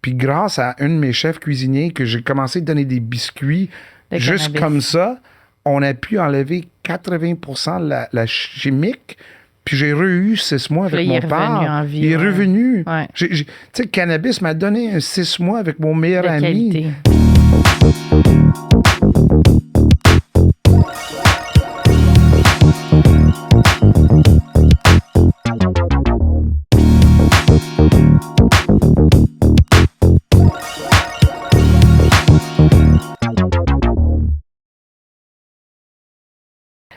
Puis grâce à un de mes chefs cuisiniers que j'ai commencé à donner des biscuits juste cannabis. comme ça, on a pu enlever 80% la chimique. Puis j'ai eu 6 mois Puis avec là, il mon est revenu père. en vie, Il est ouais. revenu. Ouais. Tu sais, le cannabis m'a donné 6 mois avec mon meilleur De ami. qualité.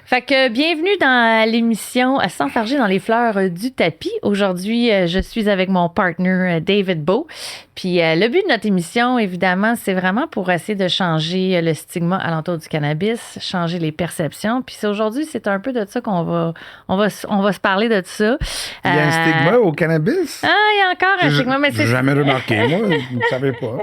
Fait que bienvenue dans l'émission S'enfarger dans les fleurs du tapis. Aujourd'hui, je suis avec mon partner David Beau. Puis le but de notre émission, évidemment, c'est vraiment pour essayer de changer le stigma alentour du cannabis, changer les perceptions. Puis aujourd'hui, c'est un peu de ça qu'on va se parler de ça. Il y a un stigma au cannabis? Ah, il y a encore un stigma, mais J'ai c'est jamais remarqué, moi. Je ne savais pas.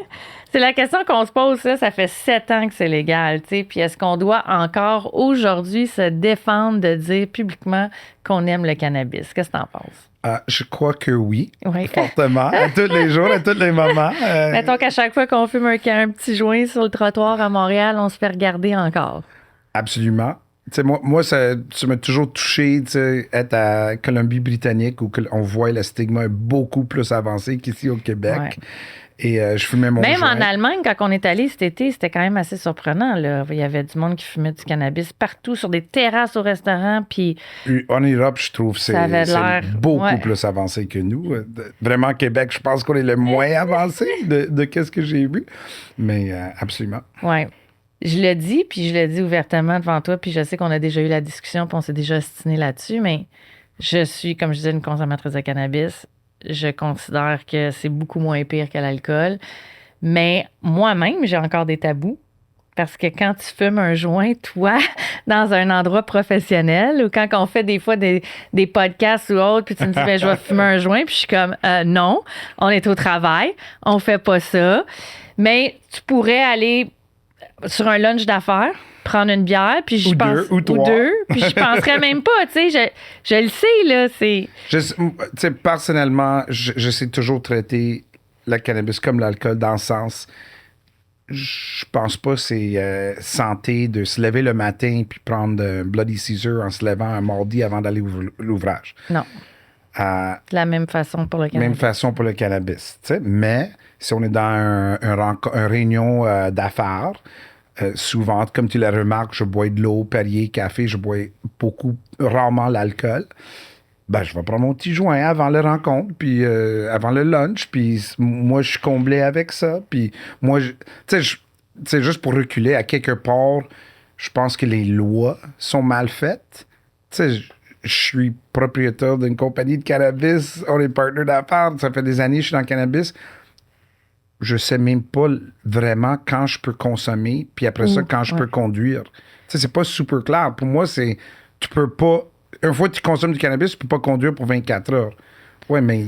C'est la question qu'on se pose, là. Ça fait 7 ans que c'est légal, tu sais. Puis est-ce qu'on doit encore aujourd'hui se défendre de dire publiquement qu'on aime le cannabis? Qu'est-ce que t'en penses? Je crois que oui. Oui. Fortement. À tous les jours, à tous les moments. Mettons qu'à chaque fois qu'on fume un petit joint sur le trottoir à Montréal, on se fait regarder encore. Absolument. Tu sais, moi ça m'a toujours touché, tu sais, être à Colombie-Britannique où on voit le stigma est beaucoup plus avancé qu'ici au Québec. Ouais. Et je fumais mon Même joint. en Allemagne, quand on est allé cet été, c'était quand même assez surprenant, là. Il y avait du monde qui fumait du cannabis partout, sur des terrasses au restaurant, puis En Europe, je trouve que Ça avait c'est l'air- beaucoup ouais. plus avancé que nous. Vraiment, Québec, je pense qu'on est le moins avancé de qu'est-ce que j'ai vu. Mais absolument. ouais. Je le dis, puis je le dis ouvertement devant toi, puis je sais qu'on a déjà eu la discussion, puis on s'est déjà ostiné là-dessus, mais je suis, comme je disais, une consommatrice de cannabis. Je considère que c'est beaucoup moins pire que l'alcool. Mais moi-même, j'ai encore des tabous. Parce que quand tu fumes un joint, toi, dans un endroit professionnel, ou quand on fait des fois des podcasts ou autres, puis tu me dis, ben, je vais fumer un joint, puis je suis comme, non, on est au travail, on fait pas ça. Mais tu pourrais aller sur un lunch d'affaires, prendre une bière, puis je Ou pense... deux, ou trois. puis je penserais même pas, tu sais, je le sais, là, c'est... Tu sais, personnellement, je sais toujours traiter le cannabis comme l'alcool dans le sens. Je pense pas que c'est santé de se lever le matin puis prendre un Bloody Caesar en se levant un mardi avant d'aller l'ouvrage. Non, Euh, de la même façon pour le cannabis. Même façon pour le cannabis. Tu sais. Mais si on est dans un réunion d'affaires, souvent, comme tu le remarques, je bois de l'eau, Perrier, café, je bois rarement l'alcool. Ben, je vais prendre mon petit joint avant la rencontre, puis avant le lunch, puis moi, je suis comblé avec ça. Puis moi, tu sais, juste pour reculer, à quelque part, je pense que les lois sont mal faites. Tu sais, je suis propriétaire d'une compagnie de cannabis, on est partenaire d'affaires, ça fait des années que je suis dans le cannabis. Je sais même pas vraiment quand je peux consommer, puis après ça, quand je peux conduire. Tu sais, c'est pas super clair. Pour moi, c'est... Tu peux pas... Une fois que tu consommes du cannabis, tu peux pas conduire pour 24 heures. Ouais, mais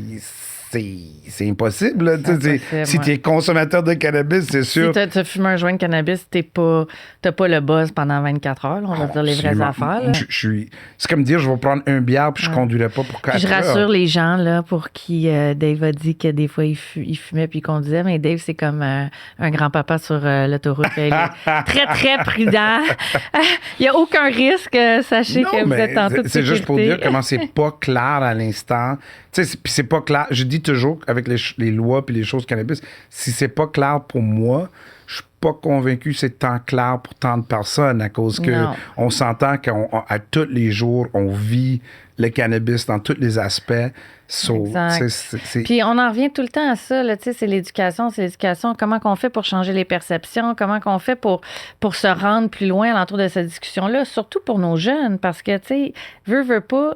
c'est impossible. Là. Si tu es consommateur de cannabis, c'est sûr. Si tu fumes un joint de cannabis, t'as pas le buzz pendant 24 heures. Là, on va dire les vraies affaires. Là. C'est comme dire, je vais prendre un bière puis je conduirai pas pour 4 Puis je heures. rassure les gens là, pour qui Dave a dit que des fois il fumait puis il conduisait, mais Dave, c'est comme un grand-papa sur l'autoroute. Il est très, très prudent. Il n'y a aucun risque. Sachez Non, que vous mais êtes en toute sécurité. c'est juste pour dire comment c'est pas clair à l'instant. Tu sais, puis c'est pas clair. Je dis toujours avec les lois puis les choses cannabis, si c'est pas clair pour moi, je suis pas convaincu que c'est tant clair pour tant de personnes à cause que Non. on s'entend qu'à tous les jours, on vit le cannabis dans tous les aspects. Exact. Puis on en revient tout le temps à ça, là, tu sais, c'est l'éducation. Comment qu'on fait pour changer les perceptions? Comment qu'on fait pour se rendre plus loin à l'entour de cette discussion-là? Surtout pour nos jeunes, parce que, tu sais, veut pas...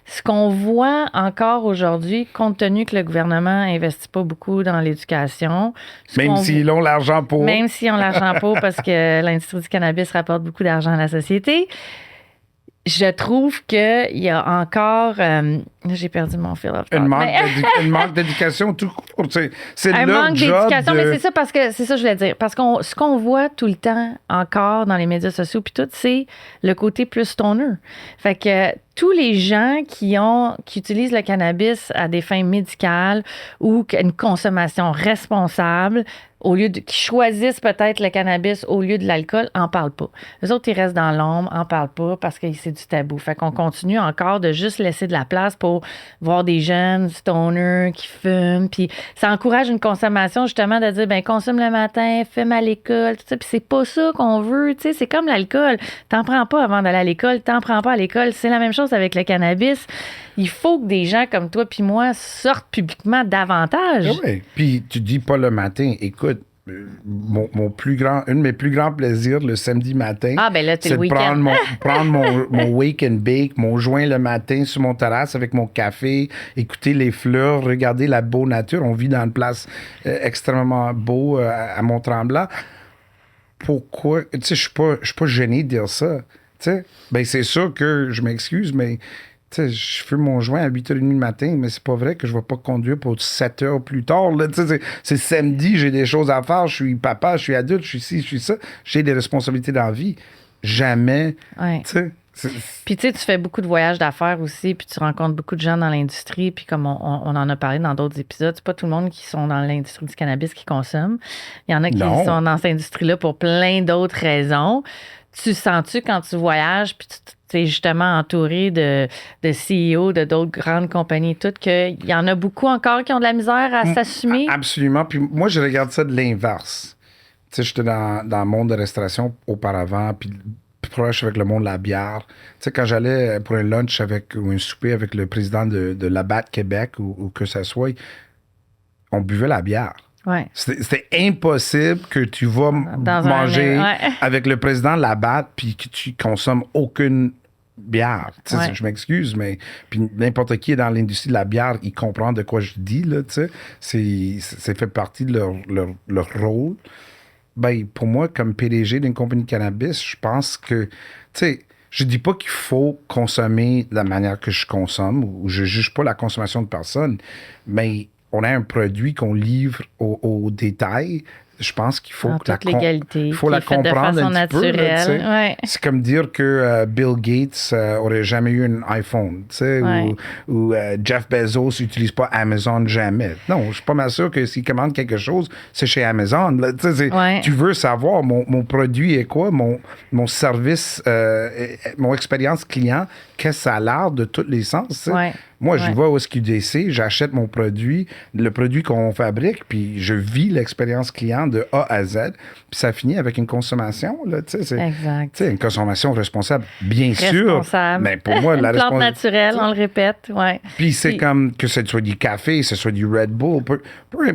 Ce qu'on voit encore aujourd'hui, compte tenu que le gouvernement n'investit pas beaucoup dans l'éducation... Même s'ils ont l'argent pour... Même s'ils ont l'argent pour, parce que l'industrie du cannabis rapporte beaucoup d'argent à la société... je trouve qu'il y a encore... j'ai perdu mon fil of thought. Un manque d'éducation tout court. C'est Un leur manque job d'éducation, mais c'est ça parce que c'est ça que je voulais dire. Parce que ce qu'on voit tout le temps encore dans les médias sociaux puis tout, c'est le côté plus stoner. Fait que tous les gens qui utilisent le cannabis à des fins médicales ou une consommation responsable, qui choisissent peut-être le cannabis au lieu de l'alcool, en parlent pas. Les autres, ils restent dans l'ombre, en parlent pas parce que c'est du tabou. Fait qu'on continue encore de juste laisser de la place pour voir des jeunes stoners qui fument. Puis ça encourage une consommation, justement, de dire, ben consomme le matin, fume à l'école, tout ça. Puis c'est pas ça qu'on veut, tu sais. C'est comme l'alcool. T'en prends pas avant d'aller à l'école, t'en prends pas à l'école. C'est la même chose avec le cannabis. Il faut que des gens comme toi puis moi sortent publiquement davantage. Oui. Puis tu dis pas le matin. Écoute, un de mes plus grands plaisirs le samedi matin, ben là, c'est de prendre mon wake and bake, mon joint le matin sur mon terrasse avec mon café, écouter les fleurs, regarder la beau nature. On vit dans une place extrêmement beau à Mont-Tremblant. Pourquoi? Tu sais, je suis pas gêné de dire ça. Tu sais, ben c'est sûr que je m'excuse, mais tu sais, je fume mon joint à 8h30 le matin, mais c'est pas vrai que je vais pas conduire pour 7 heures plus tard. Là. Tu sais, c'est samedi, j'ai des choses à faire, je suis papa, je suis adulte, je suis ci, je suis ça. J'ai des responsabilités dans la vie. Jamais. Ouais. Tu sais, puis tu sais, tu fais beaucoup de voyages d'affaires aussi, puis tu rencontres beaucoup de gens dans l'industrie, puis comme on en a parlé dans d'autres épisodes, c'est pas tout le monde qui sont dans l'industrie du cannabis qui consomme. Il y en a qui sont dans cette industrie-là pour plein d'autres raisons. Tu sens-tu quand tu voyages, puis tu es justement entouré de CEO de d'autres grandes compagnies, tout, qu'il y en a beaucoup encore qui ont de la misère à s'assumer? Absolument. Puis moi, je regarde ça de l'inverse. Tu sais, j'étais dans le monde de restauration auparavant, puis proche avec le monde de la bière. Tu sais, quand j'allais pour un lunch ou un souper avec le président de Labatt Québec ou que ça soit, on buvait la bière. Ouais. C'était impossible que tu vas manger avec le président de Labatt puis que tu consommes aucune bière. Je m'excuse, mais puis n'importe qui est dans l'industrie de la bière, il comprend de quoi je dis, là, tu sais. C'est fait partie de leur rôle. Ben, pour moi, comme PDG d'une compagnie de cannabis, je pense que, tu sais, je dis pas qu'il faut consommer de la manière que je consomme ou je juge pas la consommation de personne, mais on a un produit qu'on livre au détail. Je pense qu'il faut il faut la comprendre un petit peu. Là, c'est comme dire que Bill Gates aurait jamais eu un iPhone, ou Jeff Bezos n'utilise pas Amazon jamais. Non, je suis pas mal sûr que s'il commande quelque chose, c'est chez Amazon. Là, tu veux savoir mon produit est quoi, mon service, mon expérience client, qu'est-ce que ça a l'air de tous les sens. Moi, j'y vais au SQDC, j'achète mon produit, le produit qu'on fabrique, puis je vis l'expérience client de A à Z, puis ça finit avec une consommation. Là, exact. Une consommation responsable, bien sûr. Mais pour moi, la plante naturelle, on le répète. Puis c'est comme que ce soit du café, que ce soit du Red Bull.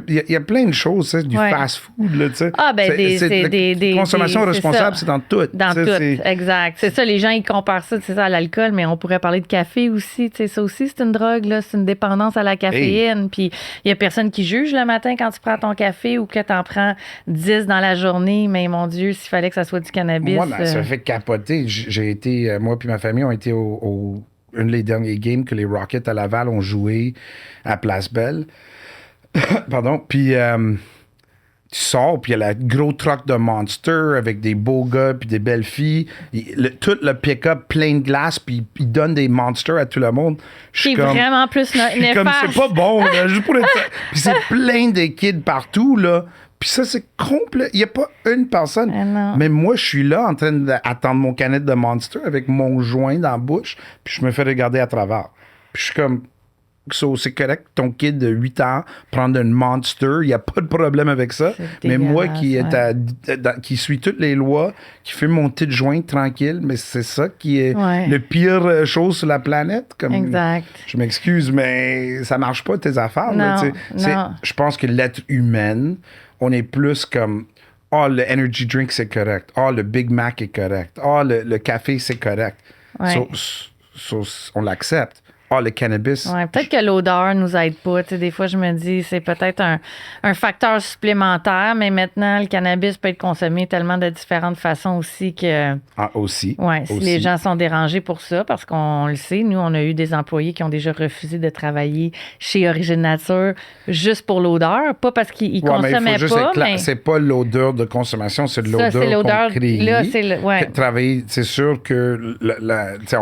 Il y a plein de choses, du fast-food. Là, des consommation responsable, c'est dans tout. Dans tout, exact. C'est ça, les gens, ils comparent ça à l'alcool, mais on pourrait parler de café aussi. Ça aussi, c'est une drogue, là, c'est une dépendance à la caféine. Puis il y a personne qui juge le matin quand tu prends ton café ou que tu en prends 10 dans la journée. Mais mon Dieu, s'il fallait que ça soit du cannabis. Moi, ça fait capoter. J'ai été, moi puis ma famille ont été une des derniers games que les Rockets à Laval ont joué à Place Belle. Pardon. Puis tu sors, puis il y a la gros truck de Monster avec des beaux gars puis des belles filles. Tout le pick-up plein de glace, puis ils donnent des Monsters à tout le monde. C'est vraiment plus néfaste. C'est pas bon, là. Puis c'est plein de kids partout, là. Puis ça, c'est complet. Il n'y a pas une personne. Mais moi, je suis là en train d'attendre mon canette de Monster avec mon joint dans la bouche, puis je me fais regarder à travers. Puis je suis comme... c'est correct, ton kid de 8 ans prendre une Monster, il n'y a pas de problème avec ça. Mais moi qui suis toutes les lois, qui fume mon petit joint tranquille, mais c'est ça qui est le pire chose sur la planète. Exact. Je m'excuse, mais ça marche pas tes affaires. Non, je pense que l'être humain, on est plus comme le energy drink c'est correct, le Big Mac est correct, le café c'est correct. On l'accepte. Ah, le cannabis. Ouais, peut-être que l'odeur nous aide pas. Tu sais, des fois, je me dis, c'est peut-être un facteur supplémentaire, mais maintenant, le cannabis peut être consommé tellement de différentes façons aussi que, Ah, aussi. ouais, si les gens sont dérangés pour ça, parce qu'on le sait, nous, on a eu des employés qui ont déjà refusé de travailler chez Origine Nature juste pour l'odeur, pas parce qu'ils Ouais, mais il faut consommaient juste pas, être clair, mais c'est pas l'odeur de consommation, c'est de ça, c'est l'odeur l'odeur. qu'on crée. Là, c'est le, ouais. Travailler, c'est sûr que tu sais,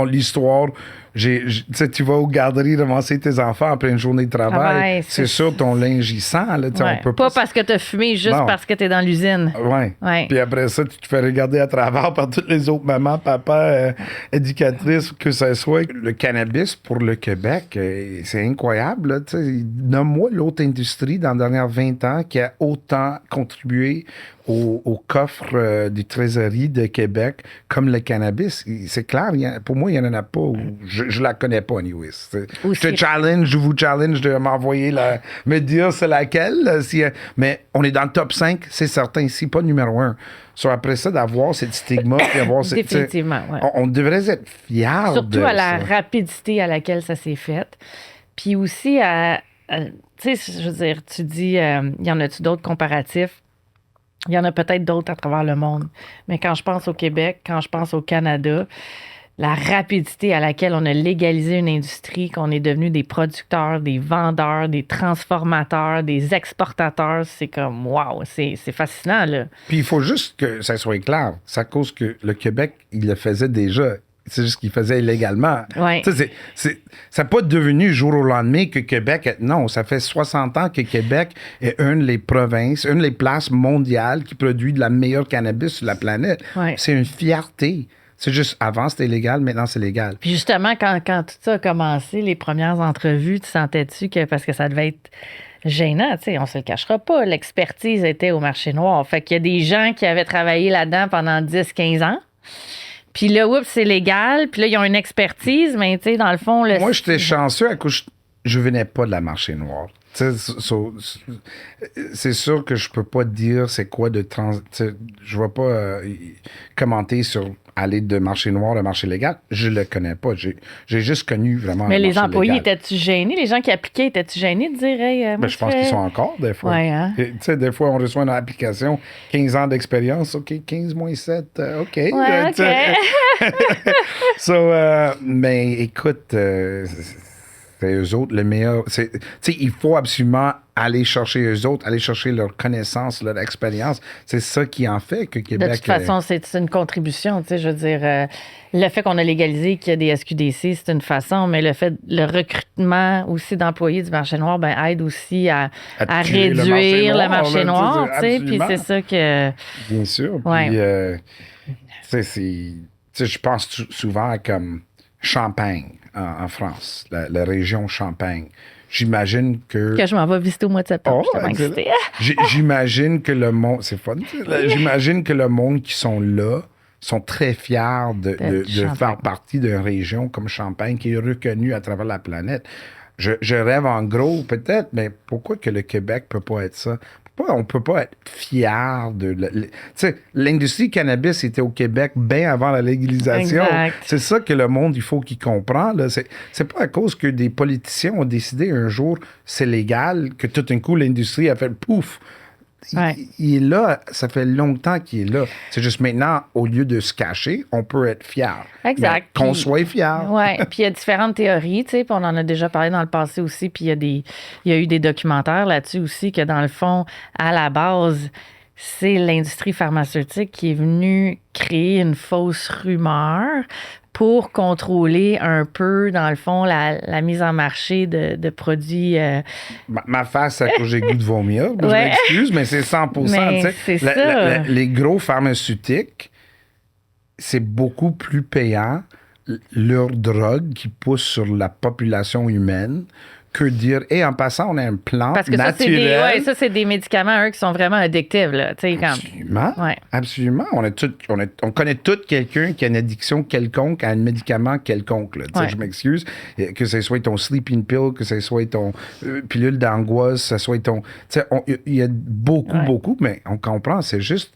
l'histoire, tu sais, tu vas aux garderies ramasser tes enfants après une journée de travail. C'est sûr ton linge il sent. Là, ouais. on peut pas parce que tu as fumé, juste non. parce que tu es dans l'usine. Ouais. Ouais. Puis après ça, tu te fais regarder à travers par toutes les autres mamans, papas, éducatrices, que ce soit. Le cannabis pour le Québec, c'est incroyable. Là, nomme-moi l'autre industrie dans les dernières 20 ans qui a autant contribué au coffre des trésoreries de Québec comme le cannabis. C'est clair, pour moi, il n'y en a pas. Je la connais pas, anyways. Je vous challenge de m'envoyer me dire c'est laquelle. Mais on est dans le top 5, c'est certain ici, pas numéro 1. So, après ça, d'avoir cette stigma, d'avoir définitivement, ouais. On devrait être fiers surtout de à la ça. rapidité à laquelle ça s'est fait. Puis aussi, tu sais, je veux dire, tu dis, y en a-tu d'autres comparatifs? Il y en a peut-être d'autres à travers le monde. Mais quand je pense au Québec, quand je pense au Canada, la rapidité à laquelle on a légalisé une industrie, qu'on est devenu des producteurs, des vendeurs, des transformateurs, des exportateurs, c'est comme, wow, c'est fascinant, là. Puis il faut juste que ça soit clair. C'est à cause que le Québec, il le faisait déjà. C'est juste qu'il faisait illégalement. Ouais. Ça n'a pas devenu jour au lendemain que Québec... Non, ça fait 60 ans que Québec est une des provinces, une des places mondiales qui produit de la meilleure cannabis sur la planète. Ouais. C'est une fierté. C'est juste, avant, c'était illégal, maintenant, c'est légal. Puis justement, quand tout ça a commencé, les premières entrevues, tu sentais-tu que, parce que ça devait être gênant, tu sais, on se le cachera pas, l'expertise était au marché noir. Fait qu'il y a des gens qui avaient travaillé là-dedans pendant 10-15 ans. Puis là, oups, c'est légal. Puis là, ils ont une expertise, mais tu sais, dans le fond... Moi, j'étais chanceux à cause je venais pas de la marché noire. C'est sûr que je peux pas dire c'est quoi de je vais pas commenter sur aller de marché noir à marché légal. Je le connais pas. J'ai juste connu vraiment. Mais les employés, légal. étaient-tu gênés? Les gens qui appliquaient, étaient-tu gênés de dire, hey, Ben, je pense qu'ils sont encore, des fois. Ouais, hein? Tu sais, des fois, on reçoit une application, 15 ans d'expérience, OK, 15 moins 7, OK. Ouais, OK. Mais écoute, c'est eux autres le meilleur. Il faut absolument aller chercher eux autres, aller chercher leur connaissance, leur expérience. C'est ça qui en fait que Québec... De toute façon, c'est une contribution. Tu sais, je veux dire, le fait qu'on a légalisé qu'il y a des SQDC, c'est une façon, mais le recrutement aussi d'employés du marché noir aide aussi à réduire le marché noir. Tu sais, puis c'est ça que... Bien sûr. Ouais. Puis, je pense souvent à comme Champagne en France, la région Champagne. J'imagine que je m'en vais visiter au mois de septembre. J'imagine que le monde... C'est fun. J'imagine que le monde qui sont là sont très fiers de faire partie d'une région comme Champagne qui est reconnue à travers la planète. Je rêve en gros, peut-être, mais pourquoi que le Québec peut pas être ça? On peut pas être fier de... Tu sais, l'industrie cannabis était au Québec bien avant la légalisation. Exact. C'est ça que le monde, il faut qu'il comprenne. Là. C'est pas à cause que des politiciens ont décidé un jour c'est légal que tout d'un coup l'industrie a fait pouf. Ouais. Il est là, ça fait longtemps qu'il est là. C'est juste maintenant, au lieu de se cacher, on peut être fier. Exact. Mais qu'on soit fier. Oui, puis il y a différentes théories, tu sais, puis on en a déjà parlé dans le passé aussi, puis il y a eu des documentaires là-dessus aussi, que dans le fond, à la base, c'est l'industrie pharmaceutique qui est venue créer une fausse rumeur pour contrôler un peu, dans le fond, la mise en marché de produits... Ma face, à cause j'ai goût de vomir. Je Ouais. m'excuse, mais c'est 100%. Mais c'est ça. Les gros pharmaceutiques, c'est beaucoup plus payant leur drogue qui pousse sur la population humaine que dire, en passant, on a un plan Parce que naturel. ça, c'est des médicaments, eux, qui sont vraiment addictifs, là. Absolument. Ouais. Absolument. On connaît tout quelqu'un qui a une addiction quelconque à un médicament quelconque. Là. Ouais. Je m'excuse. Que ce soit ton sleeping pill, que ce soit ton pilule d'angoisse, que ce soit ton... Il y a beaucoup, mais on comprend. C'est juste...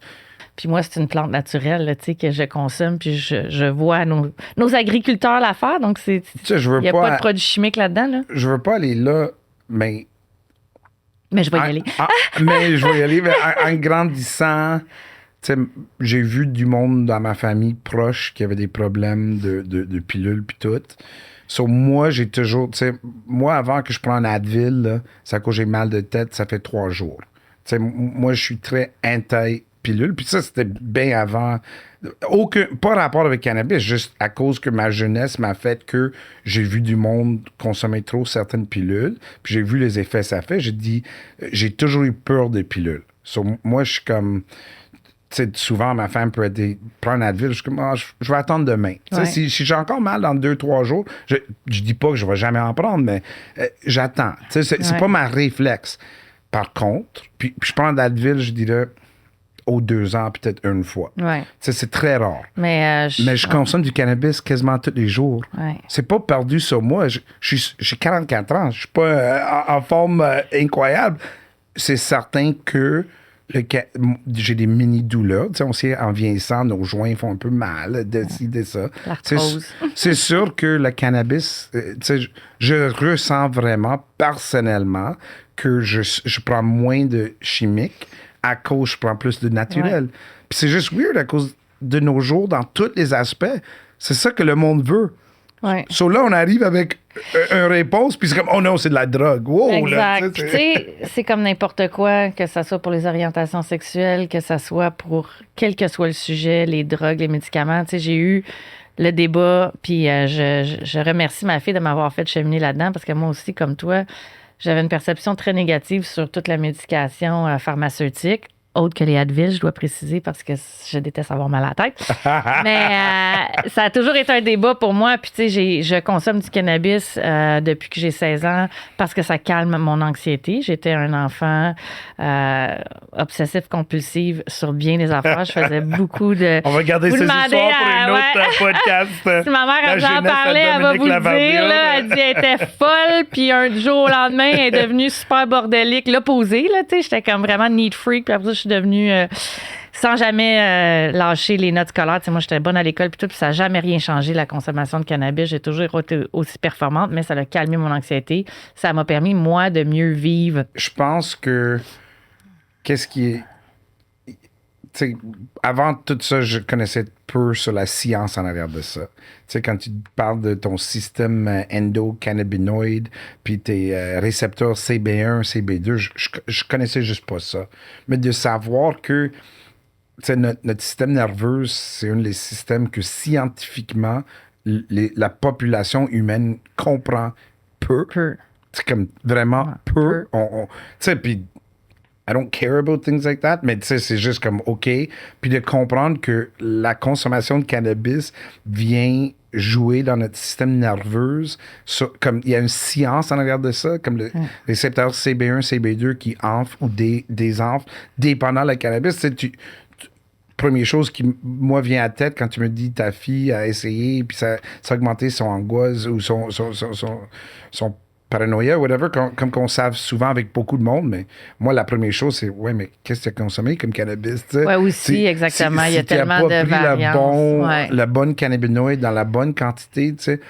Puis moi, c'est une plante naturelle, là, tu sais, que je consomme, puis je vois nos agriculteurs la faire. Donc, Tu sais, il n'y a pas de produits chimiques là-dedans, là. Je veux pas aller là, mais... Mais je vais y aller. Mais je vais y aller, mais en grandissant... Tu sais, j'ai vu du monde dans ma famille proche qui avait des problèmes de pilules puis tout. So, moi, j'ai toujours, tu sais, moi, avant que je prenne un Advil, là, c'est à cause que j'ai mal de tête, ça fait 3 jours. Tu sais, moi, je suis très anti-pilule. Puis ça, c'était bien avant. Pas rapport avec cannabis, juste à cause que ma jeunesse m'a fait que j'ai vu du monde consommer trop certaines pilules. Puis j'ai vu les effets que ça fait. J'ai dit, j'ai toujours eu peur des pilules. So, moi, je suis comme... Tu sais, souvent, ma femme peut prendre un Advil. Je suis comme, je vais attendre demain. Ouais. Si j'ai encore mal dans 2-3 jours, je dis pas que je vais jamais en prendre, mais j'attends. C'est pas ma réflexe. Par contre, puis je prends d'Advil, je dirais, aux 2 ans, peut-être une fois. Ouais. C'est très rare. Mais je consomme du cannabis quasiment tous les jours. Ouais. C'est pas perdu sur moi. J'ai 44 ans. Je suis pas en forme incroyable. C'est certain que j'ai des mini-douleurs. Tu sais, on sait, en vieillissant, nos joints font un peu mal, de ça. L'arthrose. C'est sûr que le cannabis, tu sais, je ressens vraiment, personnellement, que je prends moins de chimiques à cause je prends plus de naturel. Puis c'est juste weird à cause de nos jours, dans tous les aspects. C'est ça que le monde veut. Ouais. So là, on arrive avec une réponse, puis c'est comme, oh non, c'est de la drogue. Wow, exact. Là, tu sais, c'est comme n'importe quoi, que ça soit pour les orientations sexuelles, que ça soit pour quel que soit le sujet, les drogues, les médicaments. Tu sais, j'ai eu le débat, puis je remercie ma fille de m'avoir fait cheminer là-dedans, parce que moi aussi, comme toi, j'avais une perception très négative sur toute la médication pharmaceutique. Autre que les Advil, je dois préciser, parce que je déteste avoir mal à la tête. Mais ça a toujours été un débat pour moi. Puis, tu sais, je consomme du cannabis depuis que j'ai 16 ans parce que ça calme mon anxiété. J'étais un enfant obsessif-compulsif sur bien des affaires. Je faisais beaucoup de... On va garder ces histoires pour une autre podcast. Si ma mère a déjà parlé, elle va vous le dire. Là, elle dit qu'elle était folle. Puis un jour au lendemain, elle est devenue super bordélique. L'opposé, là, tu sais. J'étais comme vraiment neat freak. Puis après ça, je suis devenue sans jamais lâcher les notes scolaires. Tu sais, moi, j'étais bonne à l'école puis tout, puis ça n'a jamais rien changé, la consommation de cannabis. J'ai toujours été aussi performante, mais ça a calmé mon anxiété. Ça m'a permis, moi, de mieux vivre. Je pense que qu'est-ce qui est... Tu sais, avant tout ça, je connaissais peu sur la science en arrière de ça. Tu sais, quand tu parles de ton système endocannabinoïde, puis tes récepteurs CB1, CB2, je connaissais juste pas ça. Mais de savoir que notre système nerveux, c'est un des systèmes que scientifiquement, la population humaine comprend peu. C'est comme vraiment peu. Tu sais, puis I don't care about things like that, mais tu sais, c'est juste comme OK. Puis de comprendre que la consommation de cannabis vient jouer dans notre système nerveux. Comme il y a une science en arrière de ça, comme le récepteur CB1, CB2 qui enfle ou désenfle dépendant le cannabis. Première chose qui, moi, vient à tête quand tu me dis ta fille a essayé, puis ça a augmenté son angoisse ou son paranoïa, whatever, comme qu'on savent souvent avec beaucoup de monde, mais moi, la première chose, c'est, ouais, mais qu'est-ce que tu as consommé comme cannabis, tu sais? Oui, aussi, exactement. Il y a tellement de variances. La bonne cannabinoïde dans la bonne quantité, tu sais.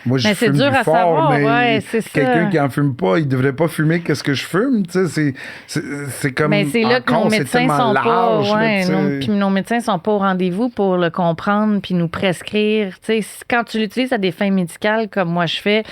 Moi, je fume dur du à fort, savoir, mais c'est quelqu'un ça. qui en fume pas, il devrait pas fumer qu'est-ce que je fume, tu sais. C'est comme... Mais c'est là que nos médecins sont large, pas... puis nos médecins sont pas au rendez-vous pour le comprendre puis nous prescrire. Tu sais, quand tu l'utilises à des fins médicales, comme moi je fais,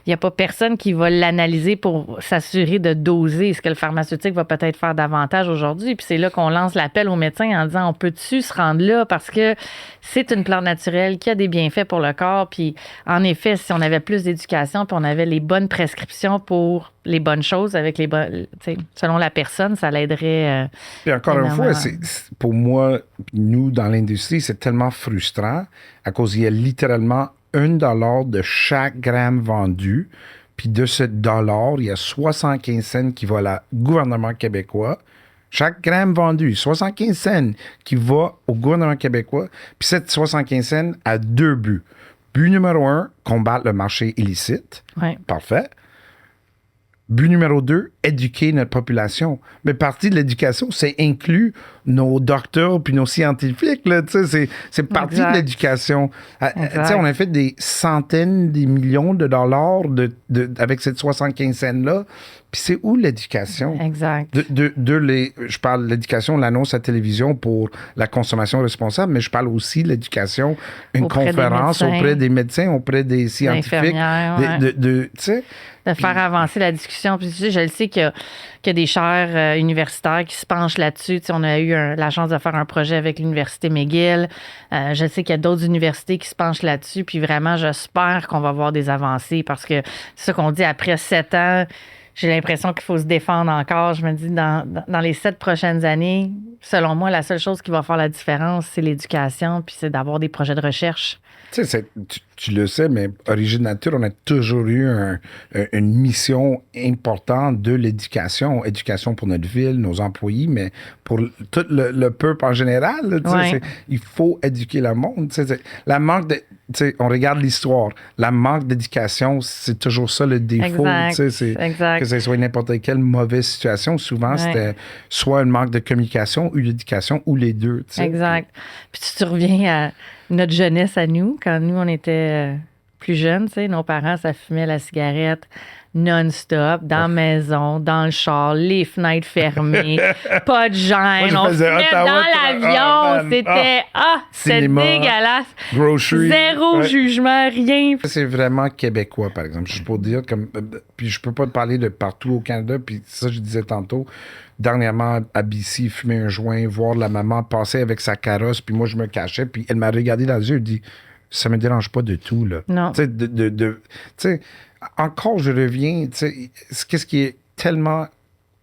il n'y a pas personne qui va l'analyser pour s'assurer de doser ce que le pharmaceutique va peut-être faire davantage aujourd'hui. Puis c'est là qu'on lance l'appel aux médecins en disant on peut-tu se rendre là parce que c'est une plante naturelle qui a des bienfaits pour le corps. Puis en effet, si on avait plus d'éducation puis on avait les bonnes prescriptions pour les bonnes choses avec les bonnes, selon la personne, ça l'aiderait. Puis encore une fois, pour moi, nous dans l'industrie, c'est tellement frustrant à cause qu'il y a littéralement $1 de chaque gramme vendu. Puis de ce dollar, il y a 75 cents qui va au gouvernement québécois. Chaque gramme vendu, 75 cents qui va au gouvernement québécois. Puis cette 75 cents a 2 buts. But numéro 1, combattre le marché illicite. Ouais. Parfait. But numéro 2, éduquer notre population. Mais partie de l'éducation, c'est inclus nos docteurs puis nos scientifiques. Là, c'est partie de l'éducation. On a fait des centaines, des millions de dollars avec cette 75 cents-là. Puis c'est où l'éducation? Exact. Je parle de l'éducation, l'annonce à la télévision pour la consommation responsable, mais je parle aussi de l'éducation, une conférence auprès des médecins, auprès des scientifiques. De faire avancer la discussion. Puis, je le sais qu'il y a des chaires universitaires qui se penchent là-dessus. On a eu la chance de faire un projet avec l'Université McGill. Je sais qu'il y a d'autres universités qui se penchent là-dessus. Puis vraiment, j'espère qu'on va avoir des avancées parce que c'est ça qu'on dit après 7 ans. J'ai l'impression qu'il faut se défendre encore. Je me dis, dans les 7 prochaines années, selon moi, la seule chose qui va faire la différence, c'est l'éducation, puis c'est d'avoir des projets de recherche. Tu sais, tu le sais, mais Origine Nature, on a toujours eu une mission importante de l'éducation. Éducation pour notre ville, nos employés, mais pour tout le peuple en général. Là, il faut éduquer le monde. La manque de... on regarde l'histoire. La manque d'éducation, c'est toujours ça le défaut. Exact. Que ce soit n'importe quelle mauvaise situation, souvent, c'était soit un manque de communication ou d'éducation, ou les deux. Exact. Puis tu te reviens à notre jeunesse à nous, quand nous, on était plus jeunes, nos parents, ça fumait la cigarette non-stop, dans la maison, dans le char, les fenêtres fermées, pas de gêne, on fumait dans l'avion, c'était dégueulasse. Grocery. Zéro jugement, rien. C'est vraiment québécois, par exemple. Juste pour dire, puis je peux pas te parler de partout au Canada, puis ça, je disais tantôt, dernièrement, à BC, fumer un joint, voir la maman passer avec sa carrosse, puis moi, je me cachais, puis elle m'a regardé dans les yeux, elle dit, ça me dérange pas de tout, là. Non. Tu sais, encore, je reviens, qu'est-ce qui est tellement,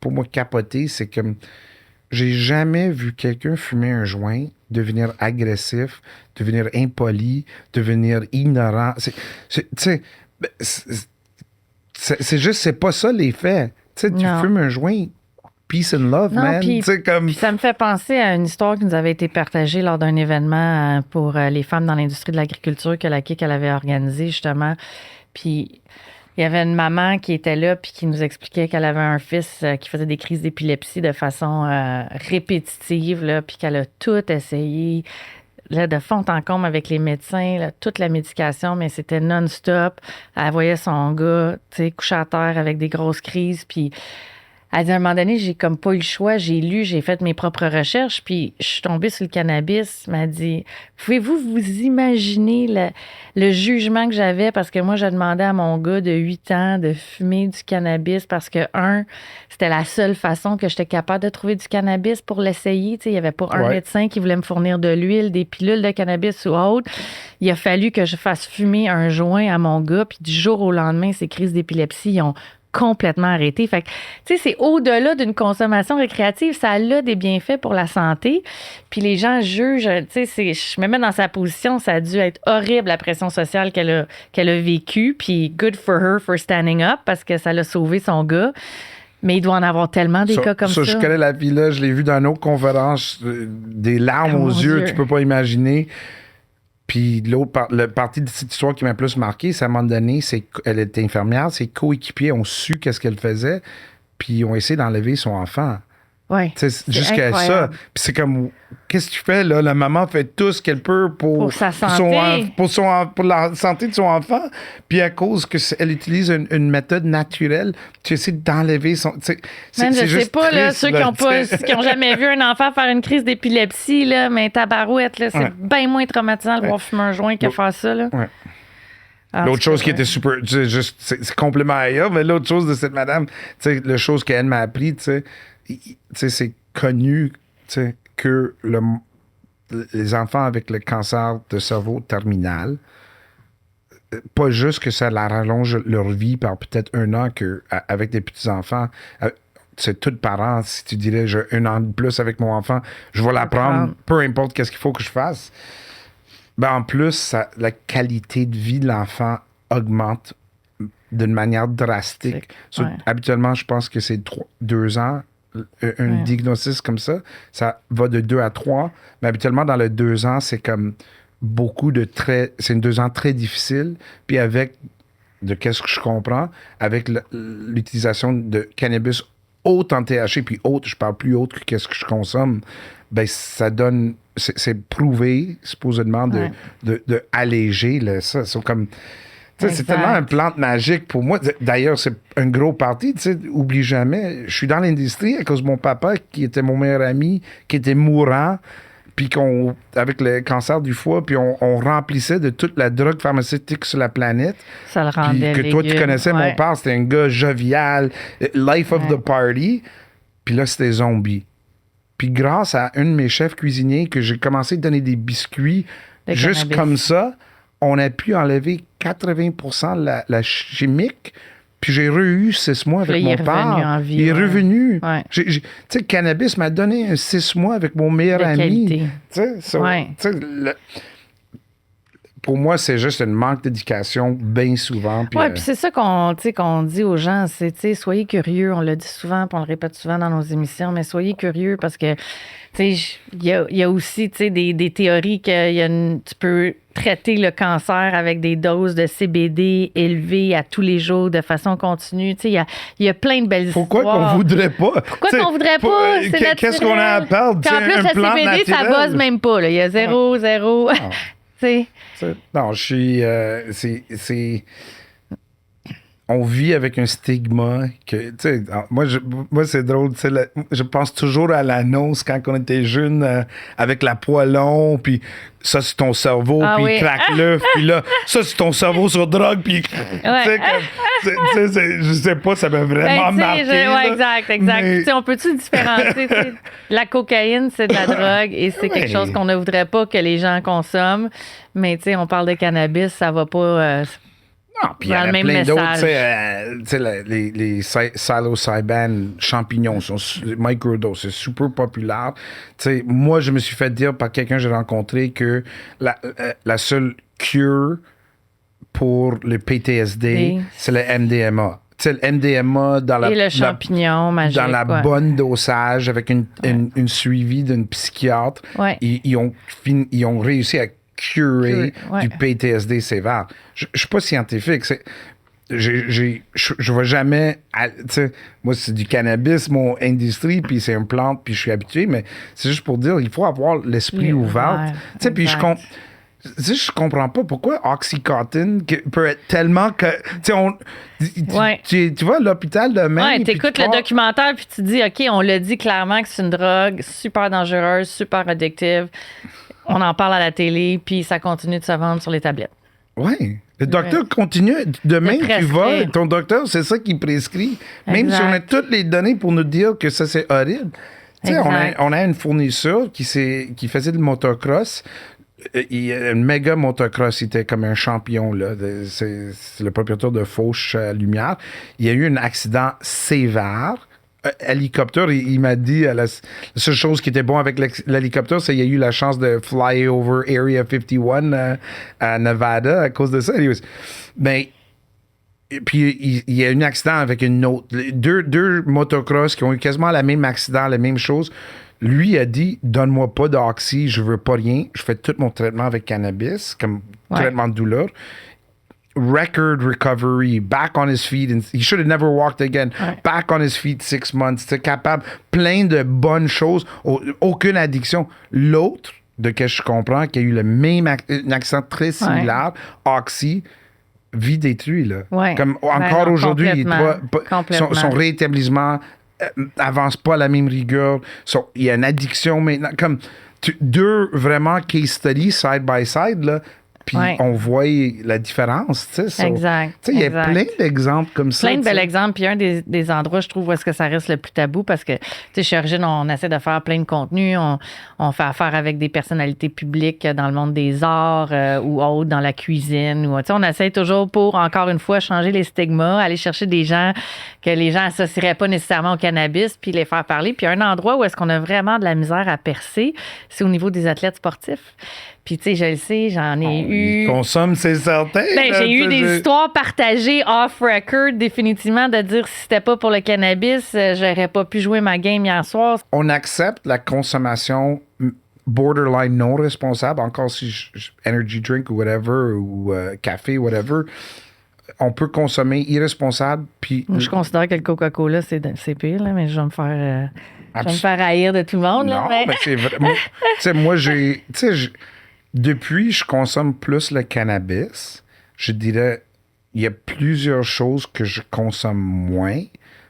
pour moi, capoté, c'est que j'ai jamais vu quelqu'un fumer un joint, devenir agressif, devenir impoli, devenir ignorant. C'est juste, c'est pas ça l'effet. Tu fumes un joint, peace and love, man. Puis ça me fait penser à une histoire qui nous avait été partagée lors d'un événement pour les femmes dans l'industrie de l'agriculture que la KIC elle avait organisé, justement. Puis il y avait une maman qui était là puis qui nous expliquait qu'elle avait un fils qui faisait des crises d'épilepsie de façon répétitive, là, puis qu'elle a tout essayé, là, de fond en comble avec les médecins, là, toute la médication, mais c'était non-stop. Elle voyait son gars, couché à terre avec des grosses crises, puis elle dit, à un moment donné, j'ai comme pas eu le choix. J'ai lu, j'ai fait mes propres recherches, puis je suis tombée sur le cannabis. Elle m'a dit, pouvez-vous vous imaginer le jugement que j'avais? Parce que moi, j'ai demandé à mon gars de 8 ans de fumer du cannabis parce que, c'était la seule façon que j'étais capable de trouver du cannabis pour l'essayer. Il n'y avait pas un médecin qui voulait me fournir de l'huile, des pilules de cannabis ou autre. Il a fallu que je fasse fumer un joint à mon gars, puis du jour au lendemain, ces crises d'épilepsie, ils ont complètement arrêté. Fait que, c'est au-delà d'une consommation récréative, ça a des bienfaits pour la santé. Puis les gens jugent, je me mets dans sa position, ça a dû être horrible la pression sociale qu'elle a vécue. Puis good for her for standing up parce que ça l'a sauvé son gars. Mais il doit en avoir tellement des cas comme ça. Je connais la vie là, je l'ai vu dans une autre conférence, des larmes aux yeux, tu peux pas imaginer. Puis le parti de cette histoire qui m'a plus marqué, c'est à un moment donné, elle était infirmière, ses coéquipiers ont su qu'est-ce qu'elle faisait, puis ils ont essayé d'enlever son enfant. Oui. Jusqu'à ça. Puis c'est comme, qu'est-ce que tu fais là? La maman fait tout ce qu'elle peut pour sa santé. Pour la santé de son enfant. Puis à cause qu'elle utilise une méthode naturelle, tu essaies d'enlever son. Je sais pas, là, ceux qui ont jamais vu un enfant faire une crise d'épilepsie, là, mais tabarouette, là, c'est bien moins traumatisant de voir fumer un joint que faire ça. Là. Ouais. L'autre chose qui était super, c'est complément à elle, mais l'autre chose de cette madame, la chose qu'elle m'a appris, c'est connu que les enfants avec le cancer de cerveau terminal, pas juste que ça la rallonge leur vie par peut-être 1 an qu'avec des petits-enfants, c'est tout parent, si tu dirais j'ai 1 an de plus avec mon enfant, je vais l'apprendre, peu importe qu'est-ce qu'il faut que je fasse. Ben en plus, la qualité de vie de l'enfant augmente d'une manière drastique. Habituellement, je pense que c'est 2 ans. Un diagnostic comme ça va de 2 à 3, mais habituellement dans le 2 ans, c'est comme c'est 2 ans très difficiles, puis avec de qu'est-ce que je comprends, avec l'utilisation de cannabis haute en THC, puis haute, je parle plus haute que qu'est-ce que je consomme, ben ça donne, c'est prouvé, supposément, de alléger ça. C'est comme... C'est tellement une plante magique pour moi. D'ailleurs, c'est un gros parti. Oublie jamais, je suis dans l'industrie à cause de mon papa, qui était mon meilleur ami, qui était mourant, puis avec le cancer du foie, puis on remplissait de toute la drogue pharmaceutique sur la planète. Ça le rendait Puis que toi, tu connaissais mon père, c'était un gars jovial, life of the party. Puis là, c'était zombie. Puis grâce à un de mes chefs cuisiniers, que j'ai commencé à donner des biscuits, juste comme ça, on a pu enlever 80% la chimique. Puis j'ai eu 6 mois avec mon père. Il est revenu. Ouais. Tu sais, le cannabis m'a donné un 6 mois avec mon meilleur ami. Pour moi, c'est juste un manque d'éducation bien souvent. Oui, puis c'est ça qu'on dit aux gens, c'est soyez curieux. On le dit souvent, puis on le répète souvent dans nos émissions, mais soyez curieux parce que il y a aussi des théories que tu peux traiter le cancer avec des doses de CBD élevées à tous les jours de façon continue. Il y a plein de belles histoires. Pourquoi qu'on voudrait pas? Pourquoi qu'on voudrait pas? C'est naturel. Qu'est-ce qu'on a à perdre? Puis en plus, la CBD, naturelle. Ça bosse même pas. Là. Il y a zéro. Non, je suis... c'est... On vit avec un stigma que, tu sais, moi c'est drôle, tu sais, je pense toujours à l'annonce quand on était jeune avec la poêlon, puis ça c'est ton cerveau, puis craque l'œuf, puis là, ça c'est ton cerveau sur drogue, puis tu sais, je sais pas, ça m'a vraiment marqué. Exact. Mais... On peut-tu différencier, la cocaïne c'est de la drogue et c'est quelque chose qu'on ne voudrait pas que les gens consomment, mais tu sais, on parle de cannabis, ça va pas... Non, puis il y en a plein d'autres, tu sais, les psilocybin champignons, microdose, c'est super populaire. Tu sais, moi, je me suis fait dire par quelqu'un que j'ai rencontré que la seule cure pour le PTSD, c'est le MDMA. Tu sais, le MDMA dans le champignon magique. Dans la bonne dosage, avec une suivi d'une psychiatre, ils ont réussi à curer du PTSD sévère. Je suis pas scientifique. Je vais jamais... Moi, c'est du cannabis, mon industrie, puis c'est une plante, puis je suis habitué, mais c'est juste pour dire, il faut avoir l'esprit ouvert. Puis je comprends pas pourquoi Oxycontin peut être tellement que... Tu vas à l'hôpital demain... Oui, t'écoutes le documentaire, puis tu dis, OK, on l'a dit clairement que c'est une drogue super dangereuse, super addictive. On en parle à la télé, puis ça continue de se vendre sur les tablettes. Oui. Le docteur continue. Demain, tu vas, ton docteur, c'est ça qu'il prescrit. Même si on a toutes les données pour nous dire que ça, c'est horrible. On a une fournisseur qui faisait du motocross. Une méga motocross, il était comme un champion. Là. C'est le propriétaire de Fauche Lumière. Il y a eu un accident sévère. Hélicoptère, il m'a dit la seule chose qui était bon avec l'hélicoptère, c'est qu'il y a eu la chance de fly over Area 51 à Nevada à cause de ça. Mais puis il y a eu un accident avec une autre. Deux motocross qui ont eu quasiment le même accident, la même chose. Lui a dit, donne-moi pas d'oxy, je veux pas rien. Je fais tout mon traitement avec cannabis, comme traitement de douleur. Record recovery, back on his feet, and he should have never walked again. Back on his feet 6 months. C'est capable, plein de bonnes choses, aucune addiction. L'autre, de que je comprends, qui a eu le même accent très similaire, Oxy, vie détruite, là. Comme encore aujourd'hui, son rétablissement avance pas à la même rigueur. Il y a une addiction maintenant. Comme deux vraiment case studies side by side, là. Puis on voit la différence, tu sais. Exact. Tu sais, il y a plein d'exemples comme ça. Plein de bels exemples. Puis un des endroits, je trouve, où est-ce que ça reste le plus tabou, parce que, tu sais, chez Origine, on essaie de faire plein de contenu. On fait affaire avec des personnalités publiques dans le monde des arts ou autres, dans la cuisine. Tu sais, on essaie toujours pour, encore une fois, changer les stigmas, aller chercher des gens que les gens associeraient pas nécessairement au cannabis, puis les faire parler. Puis un endroit où est-ce qu'on a vraiment de la misère à percer, c'est au niveau des athlètes sportifs. Puis, tu sais, je le sais, j'en ai eu... Ils consomment, c'est certain. J'ai eu des histoires partagées off-record, définitivement, de dire si c'était pas pour le cannabis, j'aurais pas pu jouer ma game hier soir. On accepte la consommation borderline non responsable, encore si energy drink ou whatever, ou café, whatever. on peut consommer irresponsable, puis... Moi, je considère que le Coca-Cola, c'est pire, là, mais je vais me faire haïr de tout le monde. Là, Non, mais... mais c'est vrai. Tu sais, moi, depuis, je consomme plus le cannabis. Je dirais, il y a plusieurs choses que je consomme moins.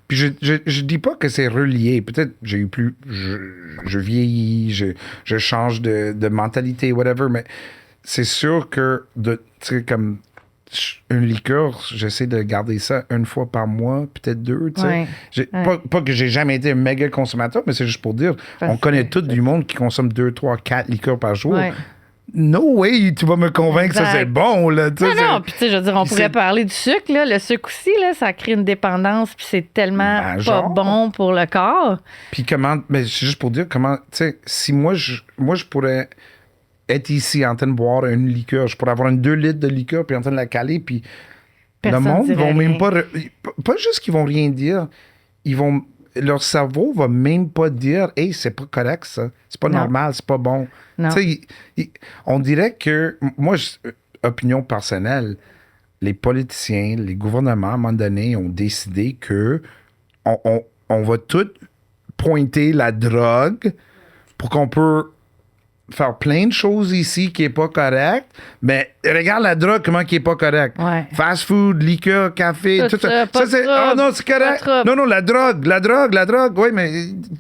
Puis je dis pas que c'est relié. Peut-être j'ai eu plus... Je vieillis, je change de mentalité, whatever, mais c'est sûr que, tu sais, comme une liqueur, j'essaie de garder ça une fois par mois, peut-être deux, tu sais. Ouais. Pas que j'ai jamais été un méga consommateur, mais c'est juste pour dire, on connaît tout du monde qui consomme 2, 3, 4 liqueurs par jour. Ouais. No way, tu vas me convaincre que ça Exact. c'est bon, là. Tu sais, Non, puis tu sais, je veux dire, on pourrait parler du sucre, là. Le sucre aussi, là, ça crée une dépendance, puis c'est tellement Ben, pas genre. bon pour le corps. Puis comment, mais c'est juste pour dire comment, tu sais, si moi je pourrais être ici en train de boire une liqueur, je pourrais avoir 2 litres de liqueur puis en train de la caler, puis Personne le monde dirait vont même rien. pas juste qu'ils vont rien dire, leur cerveau va même pas dire, hey, c'est pas correct ça, c'est pas Non. normal, c'est pas bon. Non. Tu sais, on dirait que, moi, opinion personnelle, les politiciens, les gouvernements, à un moment donné, ont décidé que on va tout pointer la drogue pour qu'on peut faire plein de choses ici qui est pas correct, mais regarde la drogue, comment qui est pas correct. Ouais. Fast food, liqueur, café, Tout tout ça. ça, pas de c'est, trouble, oh non, c'est correct. pas de trouble. Non, la drogue. Oui, mais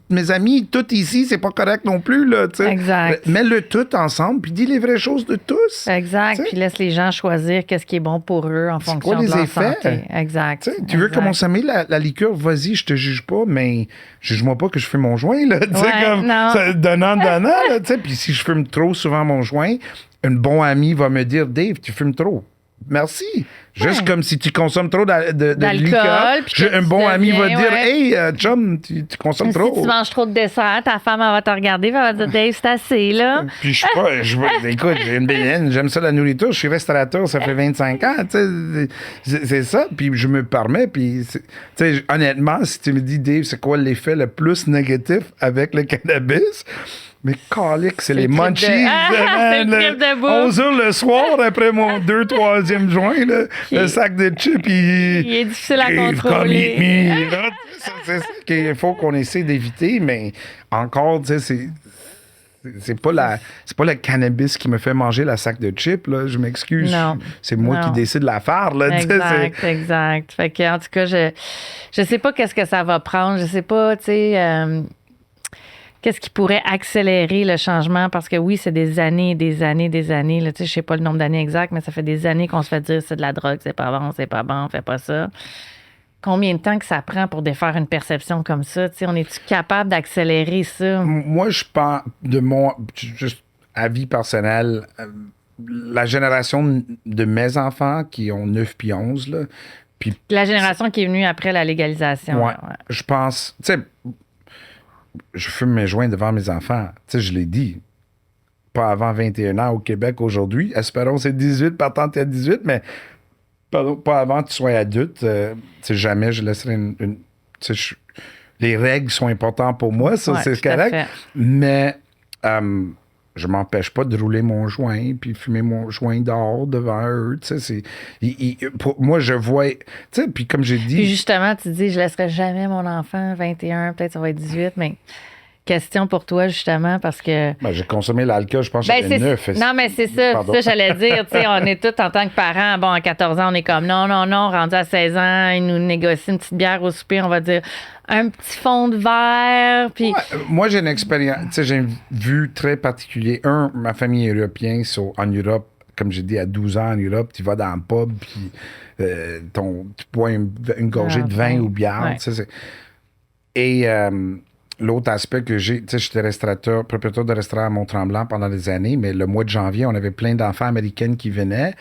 mes amis, tout ici, c'est pas correct non plus, là, tu sais. Exact. Mets-le tout ensemble, puis dis les vraies choses de tous. Exact. Tu sais. Puis laisse les gens choisir qu'est-ce qui est bon pour eux en C'est fonction quoi de les leur effets? santé. Exact. Tu sais, tu veux Exact. consommer la liqueur, vas-y, je te juge pas, mais juge-moi pas que je fume mon joint, là. Tu sais, Ouais, comme non. ça, donnant, là, tu sais. Puis si je fume trop souvent mon joint, un bon ami va me dire, Dave, tu fumes trop. Merci. Juste comme si tu consommes trop de D'alcool, liqueur, puis que un tu bon ami va deviens, dire, ouais. hey, chum, tu consommes Si trop. tu manges trop de dessert, ta femme, elle va te regarder, elle va te dire, Dave, c'est assez, là. Puis je sais pas, écoute, j'ai une bédaine, j'aime ça la nourriture, je suis restaurateur, ça fait 25 ans, tu sais, c'est ça, puis je me permets, puis, tu sais, honnêtement, si tu me dis, Dave, c'est quoi l'effet le plus négatif avec le cannabis? Mais calique, c'est les le trip munchies, de- Ah, c'est le trip de bouffe. 11 heures le soir, après mon 2, 3e joint, là, le sac de chips, Il est difficile à Dave, come contrôler. eat me, là. C'est ça qu'il faut qu'on essaie d'éviter, mais encore, tu sais, c'est pas le cannabis qui me fait manger la sac de chips, là. Je m'excuse. Non. C'est moi Non. qui décide de la faire, là. tu sais, Exact. Fait que, en tout cas, je sais pas qu'est-ce que ça va prendre. Je sais pas, tu sais, qu'est-ce qui pourrait accélérer le changement? Parce que oui, c'est des années, là, tu sais, je sais pas le nombre d'années exact, mais ça fait des années qu'on se fait dire c'est de la drogue, c'est pas bon, fais pas ça. Combien de temps que ça prend pour défaire une perception comme ça? Tu sais, on est-tu capable d'accélérer ça? Moi, je pense, de mon juste avis personnel, la génération de mes enfants qui ont 9 puis 11, là, puis La génération qui est venue après la légalisation. ouais, là, ouais. je pense, tu sais, je fume mes joints devant mes enfants. Tu sais, je l'ai dit. Pas avant 21 ans au Québec aujourd'hui. Espérons que c'est 18, partant à 18, mais pardon, pas avant que tu sois adulte. Tu sais, jamais je laisserai tu sais, les règles sont importantes pour moi, ça, Ouais, c'est tout à correct. fait. Mais je m'empêche pas de rouler mon joint puis fumer mon joint dehors devant eux. Tu sais, pour moi, je vois... Tu sais, puis comme j'ai dit... Puis justement, tu dis, je laisserai jamais mon enfant 21, peut-être ça va être 18, mais question pour toi, justement, parce que... Ben, j'ai consommé l'alcool, je pense que Ben, j'avais 9. non, mais c'est ça, Pardon. ça j'allais dire, tu sais, on est tous en tant que parents, bon, à 14 ans, on est comme non, rendu à 16 ans, ils nous négocient une petite bière au souper, on va dire un petit fond de verre, puis Ouais, moi, j'ai une expérience, tu sais, j'ai une vue très particulière. Ma famille est européenne, en Europe, comme j'ai dit, à 12 ans en Europe, tu vas dans le pub, puis tu bois une gorgée de vin ouais, ou bière, ouais. tu sais. Et l'autre aspect que j'ai, tu sais, j'étais propriétaire de restaurant à Mont-Tremblant pendant des années, mais le mois de janvier, on avait plein d'enfants américains qui venaient,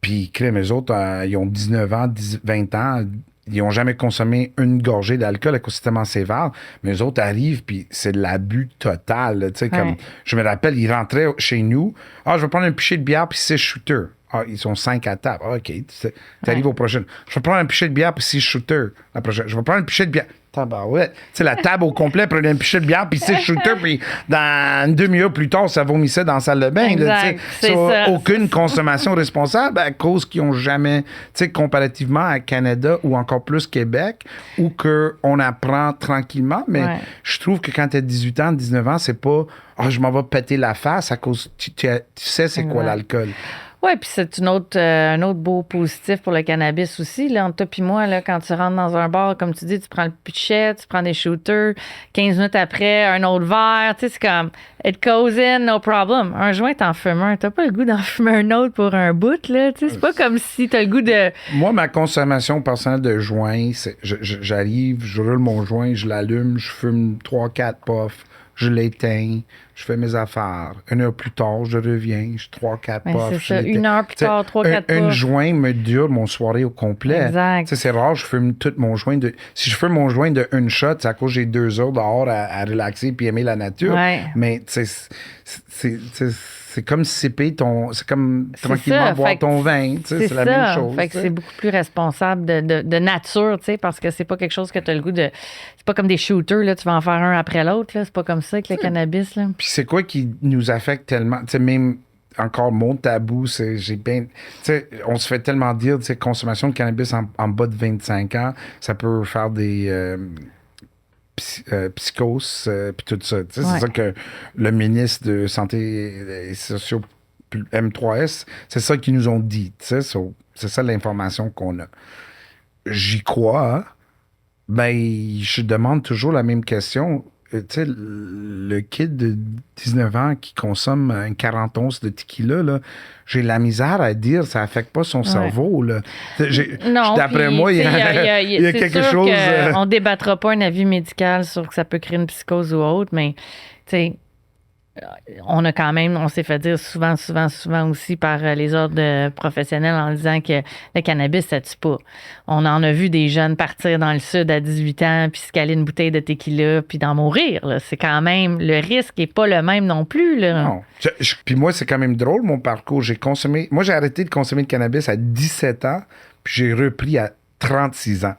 puis, eux autres, ils ont 19 ans, 20 ans, ils n'ont jamais consommé une gorgée d'alcool à cause c'est tellement sévère, mais eux autres arrivent, puis c'est de l'abus total. Là, tu sais, comme, Ouais. je me rappelle, ils rentraient chez nous, je vais prendre un pichet de bière, puis 6 shooters. Ah, ils sont 5 à table. Ah, OK. Tu arrives au prochain. Je vais prendre un pichet de bière puis 6 shooters. La prochaine. Je vais prendre un pichet de bière. Ouais. Tu sais, la table au complet prenait un pichet de bière puis 6 shooters. Puis dans une demi-heure plus tard, ça vomissait dans la salle de bain. Là, c'est ça. Aucune consommation responsable à cause qu'ils n'ont jamais, tu sais, comparativement à Canada ou encore plus Québec, où on apprend tranquillement. Mais je trouve que quand tu as 18 ans, 19 ans, c'est pas « Ah, je m'en vais péter la face à cause... » Tu sais c'est quoi l'alcool. Oui, puis c'est un autre beau positif pour le cannabis aussi. Là, entre toi et moi, là, quand tu rentres dans un bar, comme tu dis, tu prends le pichet, tu prends des shooters, 15 minutes après, un autre verre. Tu sais, c'est comme it goes in, no problem. Un joint, t'en fumes un. T'as pas le goût d'en fumer un autre pour un bout, là. Tu sais, c'est pas comme si t'as le goût de... Moi, ma consommation personnelle de joint, c'est j'arrive, je roule mon joint, je l'allume, je fume 3-4 puffs, je l'éteins, je fais mes affaires. 1 heure plus tard, je reviens, je 3-4 puffs. C'est ça, 1 heure plus tard, 3-4 puffs. Un joint me dure mon soirée au complet. Exact. C'est rare, je fume tout mon joint. Si je fume mon joint de une shot, c'est à cause que j'ai 2 heures dehors à relaxer puis aimer la nature. Ouais. Mais c'est comme siper c'est comme tranquillement boire ton vin. C'est la même chose. Fait que c'est beaucoup plus responsable de nature, parce que c'est pas quelque chose que tu as le goût de... C'est pas comme des shooters, là, tu vas en faire un après l'autre. C'est pas comme ça avec le cannabis. Là. Puis c'est quoi qui nous affecte tellement? Même encore mon tabou, on se fait tellement dire, consommation de cannabis en bas de 25 ans, ça peut faire des... psychose, puis tout ça. C'est ça que le ministre de Santé et Sociaux, M3S, c'est ça qu'ils nous ont dit. C'est ça l'information qu'on a. J'y crois. Hein? Ben, je demande toujours la même question. Le kid de 19 ans qui consomme un 40 onces de tequila, là, j'ai la misère à dire, ça affecte pas son cerveau. Là. Non, d'après moi, il y a quelque chose... On débattra pas un avis médical sur que ça peut créer une psychose ou autre, mais tu sais, on s'est fait dire souvent aussi par les ordres professionnels en disant que le cannabis, ça tue pas. On en a vu des jeunes partir dans le sud à 18 ans, puis se caler une bouteille de tequila, puis d'en mourir. Là. C'est quand même, le risque n'est pas le même non plus. Là. Non. Puis moi, c'est quand même drôle, mon parcours. Moi, j'ai arrêté de consommer de cannabis à 17 ans, puis j'ai repris à 36 ans.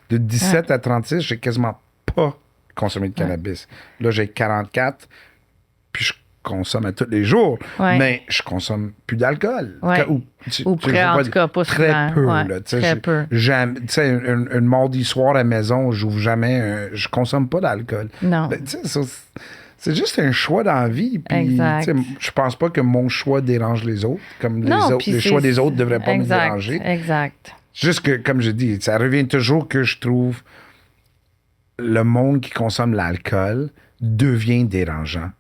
De 17 à 36, j'ai quasiment pas consommé de cannabis. Là, j'ai 44, puis je consomme à tous les jours, mais je consomme plus d'alcool. Ou près, en tout cas, pas très souvent. peu. Là, très peu. Un mardi soir à la maison, j'ouvre jamais... je consomme pas d'alcool. Non. Ben, c'est juste un choix dans la vie. Puis, je pense pas que mon choix dérange les autres, comme les choix des autres ne devraient pas me déranger. Exact. Juste que, comme je dis, ça revient toujours que je trouve le monde qui consomme l'alcool devient dérangeant.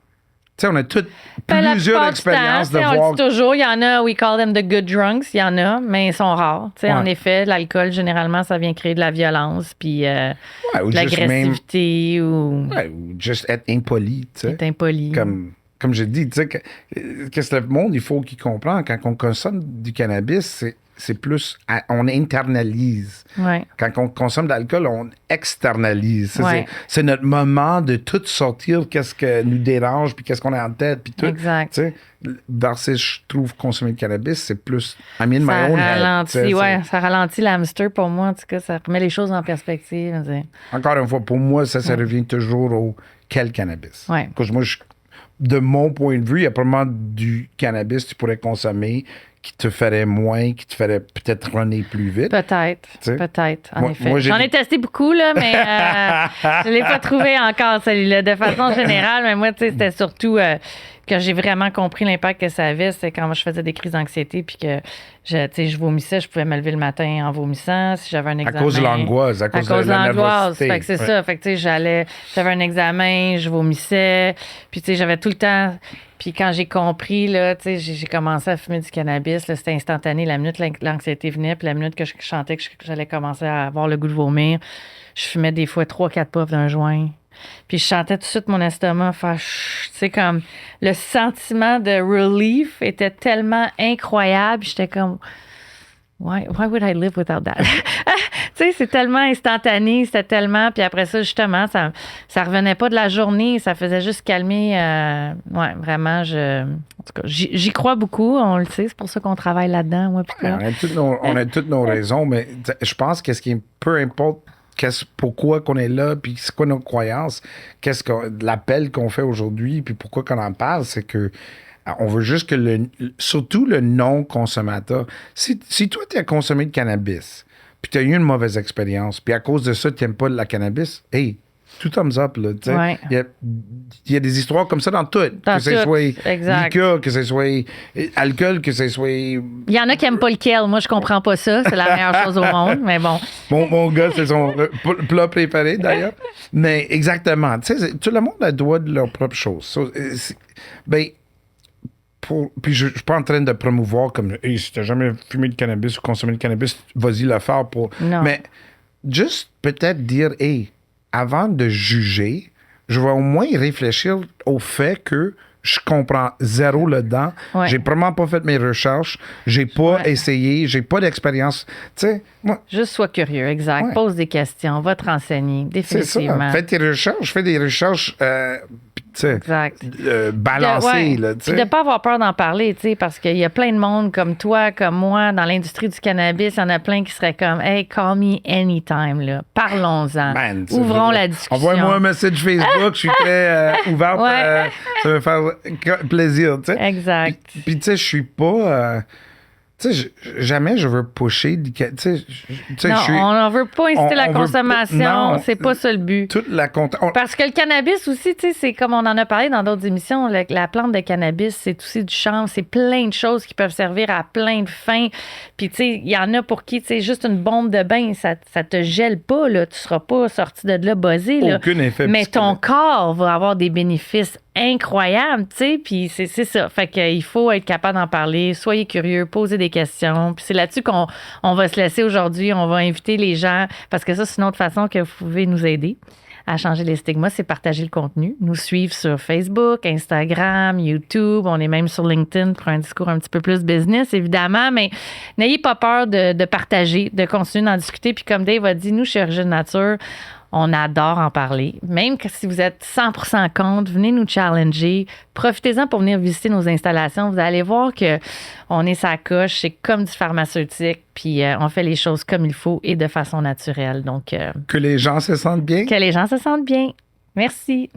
Tu sais, on a toutes plusieurs expériences de voir... On le dit toujours, il y en a, we call them the good drunks, il y en a, mais ils sont rares. Tu sais, en effet, l'alcool, généralement, ça vient créer de la violence, puis de l'agressivité ou juste être impoli, tu sais. Être impoli. Comme je dis, tu sais, qu'est-ce que le monde, il faut qu'il comprenne, quand on consomme du cannabis, c'est plus... on internalise. Ouais. Quand on consomme de l'alcool, on externalise. C'est notre moment de tout sortir, qu'est-ce que nous dérange, puis qu'est-ce qu'on a en tête, puis tout. Exact. Tu sais, versus, je trouve, consommer le cannabis, c'est plus... I mean, ça my own ralentit, head. Ça ralentit l'hamster pour moi. En tout cas, ça remet les choses en perspective. Encore une fois, pour moi, ça revient toujours au quel cannabis. Ouais. Parce que moi, de mon point de vue, il y a probablement du cannabis que tu pourrais consommer qui te ferait moins, qui te ferait peut-être runner plus vite. Peut-être, en effet. Moi, j'en ai testé beaucoup, là, mais je ne l'ai pas trouvé encore, celui-là. De façon générale, mais moi, tu sais, c'était surtout que j'ai vraiment compris l'impact que ça avait, c'est quand je faisais des crises d'anxiété, puis que je vomissais, je pouvais me lever le matin en vomissant, si j'avais un examen. À cause de l'angoisse, à cause de la nervosité. Fait que c'est ça. Fait que, tu sais, j'avais un examen, je vomissais, puis, tu sais, j'avais tout le temps... Puis quand j'ai compris, là, tu sais, j'ai commencé à fumer du cannabis, là, c'était instantané. La minute l'anxiété venait, puis la minute que je chantais que j'allais commencer à avoir le goût de vomir, je fumais des fois 3-4 puffs d'un joint. Puis je sentais tout de suite mon estomac faire... Tu sais, comme... Le sentiment de relief était tellement incroyable. J'étais comme... Why would I live without that? Tu Tu sais, c'est tellement instantané, c'était tellement. Puis après ça, justement, ça revenait pas de la journée, ça faisait juste calmer. Ouais, vraiment, en tout cas, j'y crois beaucoup, on le sait, c'est pour ça qu'on travaille là-dedans, moi, puis toi. On a toutes nos raisons, mais je pense que ce qui est peu importe pourquoi qu'on est là, puis c'est quoi nos croyances, l'appel qu'on fait aujourd'hui, puis pourquoi qu'on en parle, c'est que on veut juste que surtout le non-consommateur, si toi, tu as consommé de cannabis, puis tu as eu une mauvaise expérience, puis à cause de ça, tu n'aimes pas la cannabis, hey, tout thumbs up, là, tu sais. Ouais. Il y a des histoires comme ça dans tout. Que ce soit liqueur, que ce soit alcool, que ce soit... Il y en a qui n'aiment pas le kale. Moi, je comprends pas ça. C'est la meilleure chose au monde, mais bon. Mon gars, c'est son plat préféré, d'ailleurs. Mais exactement. Tu sais, tout le monde a droit de leur propre chose. Puis je suis pas en train de promouvoir comme hey, si tu n'as jamais fumé de cannabis ou consommé de cannabis, vas-y le faire pour. Non. Mais juste peut-être dire hey, avant de juger, je vais au moins réfléchir au fait que je comprends zéro là-dedans. Ouais. J'ai vraiment pas fait mes recherches. J'ai pas essayé. J'ai pas d'expérience. Tu sais, moi. Juste sois curieux, exact. Ouais. Pose des questions. Va te renseigner. Définitivement. C'est ça. Fais tes recherches. Fais des recherches. Exact. Balancées. Puis de ne pas avoir peur d'en parler, tu sais, parce qu'il y a plein de monde comme toi, comme moi, dans l'industrie du cannabis, il y en a plein qui seraient comme hey, call me anytime, là. Parlons-en. Man, ouvrons la discussion. Envoie-moi un message Facebook, je suis très ouverte. Ça va faire plaisir, tu sais. Exact. Puis tu sais, je suis pas... tu sais, jamais je veux pusher. Non, on n'en veut pas inciter la consommation. C'est pas ça le but. Toute la Parce que le cannabis aussi, tu sais, c'est comme on en a parlé dans d'autres émissions, la plante de cannabis, c'est aussi du chanvre. C'est plein de choses qui peuvent servir à plein de fins. Puis, tu sais, il y en a pour qui, tu sais, juste une bombe de bain, ça te gèle pas, là. Tu seras pas sorti de là buzzé, là. Aucun effet Mais ton corps va avoir des bénéfices incroyable, tu sais, puis c'est ça. Fait qu'il faut être capable d'en parler. Soyez curieux, posez des questions. Puis c'est là-dessus qu'on va se laisser aujourd'hui. On va inviter les gens, parce que ça, c'est une autre façon que vous pouvez nous aider à changer les stigmas, c'est partager le contenu. Nous suivre sur Facebook, Instagram, YouTube. On est même sur LinkedIn pour un discours un petit peu plus business, évidemment. Mais n'ayez pas peur de partager, de continuer d'en discuter. Puis comme Dave a dit, nous, chez Origine Nature, on adore en parler. Même que si vous êtes 100% contre, venez nous challenger. Profitez-en pour venir visiter nos installations. Vous allez voir que on est sa coche. C'est comme du pharmaceutique. Puis on fait les choses comme il faut et de façon naturelle. Donc, que les gens se sentent bien. Que les gens se sentent bien. Merci.